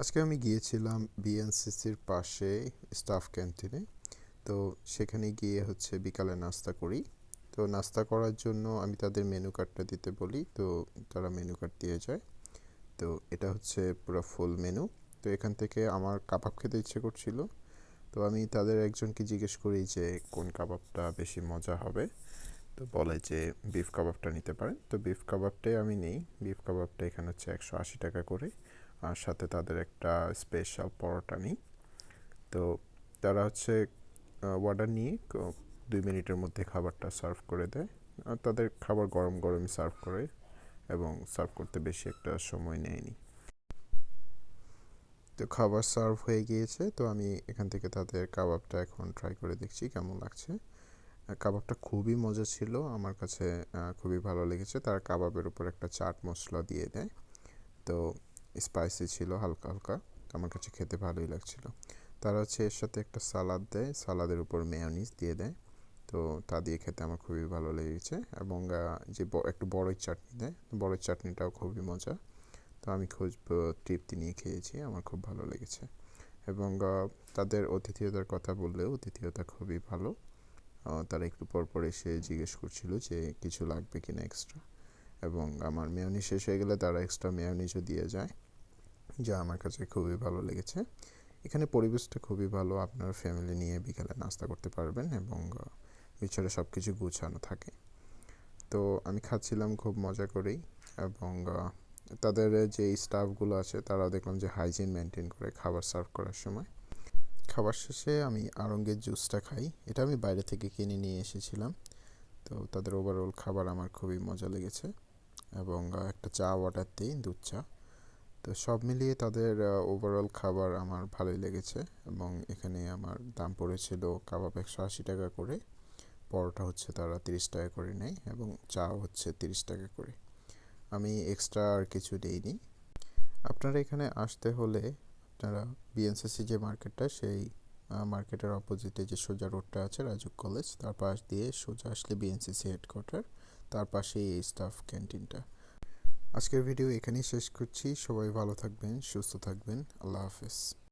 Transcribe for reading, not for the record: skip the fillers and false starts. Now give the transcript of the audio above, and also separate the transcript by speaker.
Speaker 1: আজকে আমি গিয়েছিলাম বিএনসিসির পাশে স্টাফ ক্যান্টিনে। তো সেখানে গিয়ে বিকালে নাস্তা করি। তো নাস্তা করার জন্য আমি তাদের মেনু কার্ডটা দিতে বলি, তো তারা মেনু কার্ড দিয়ে যায়। তো এটা পুরো ফুল মেনু। তো এখান থেকে আমার কাবাব খেতে ইচ্ছে করছিল। তো আমি তাদের একজনকে জিজ্ঞেস করি যে কোন কাবাবটা বেশি মজা হবে। তো বলে যে বিফ কাবাবটা নিতে পারেন। তো বিফ কাবাবটাই আমি নিই। বিফ কাবাবটা এখানে 180 টাকা করে, আর সাথে তাদের একটা স্পেশাল পরোটা নিই। তো তারা অর্ডার নিয়ে 2 মিনিটের মধ্যে খাবারটা সার্ভ করে দেয়। আর তাদের খাবার গরম গরমই সার্ভ করে, এবং সার্ভ করতে বেশি একটা সময় নেয়নি। তো খাবার সার্ভ হয়ে গিয়েছে, তো আমি এখান থেকে তাদের কাবাবটা এখন ট্রাই করে দেখছি কেমন লাগছে। কাবাবটা খুবই মজা ছিল, আমার কাছে খুবই ভালো লেগেছে। তার কাবাবের উপর একটা চাট মশলা দিয়ে দেয়। তো স্পাইসি ছিল হালকা হালকা, তো আমার কাছে খেতে ভালোই লাগছিল। তারা এর সাথে একটা সালাদ দেয়, সালাদের উপর মেয়োনিজ দিয়ে দেয়। তো তা দিয়ে খেতে আমার খুবই ভালো লেগেছে। এবং যে একটু বড়ই চাটনি দেয়, বড়ই চাটনিটাও খুবই মজা। তো আমি খুব তৃপ্তি নিয়ে খেয়েছি, আমার খুব ভালো লেগেছে। এবং তাদের আতিথেয়তার কথা বললেও আতিথেয়তা খুবই ভালো। তারা একটু পর পর এসে জিজ্ঞেস করছিল যে কিছু লাগবে কিনা এক্সট্রা, এবং আমার মেয়োনিজ শেষ হয়ে গেলে তারা এক্সট্রা মেয়োনিজও দিয়ে যায়, যা আমার কাছে খুবই ভালো লেগেছে। এখানে পরিবেশটা খুবই ভালো, আপনার ফ্যামিলি নিয়ে বিকেলে নাস্তা করতে পারবেন, এবং ভিতরে সব কিছু গুছানো থাকে। তো আমি খাচ্ছিলাম খুব মজা করেই। এবং তাদের যে স্টাফগুলো আছে তারা দেখলাম যে হাইজিন মেনটেন করে খাবার সার্ভ করার সময়। খাবার শেষে আমি আড়ঙ্গের জুসটা খাই, এটা আমি বাইরে থেকে কিনে নিয়ে এসেছিলাম। তো তাদের ওভারঅল খাবার আমার খুবই মজা লেগেছে। এবং একটা চা অর্ডার দিই, দুধ চা। তো সব মিলিয়ে তাদের ওভারঅল খাবার আমার ভালোই লেগেছে। এবং এখানে আমার দাম পড়েছিল কাবাব 180 টাকা করে, পরোটা তারা 30 টাকা করে নেয়, এবং চা 30 টাকা করে। আমি এক্সট্রা আর কিছু দিইনি। আপনারা এখানে আসতে হলে আপনারা বিএনসিসি যে মার্কেটটা, সেই মার্কেটের অপোজিটে যে সোজা রোডটা আছে রাজুক কলেজ, তার পাশ দিয়ে সোজা আসলে বিএনসিসি হেডকোয়ার্টার, তার পাশেই এই স্টাফ ক্যান্টিনটা। আজকের ভিডিও এখানেই শেষ করছি। সবাই ভালো থাকবেন, সুস্থ থাকবেন। আল্লাহ হাফেজ।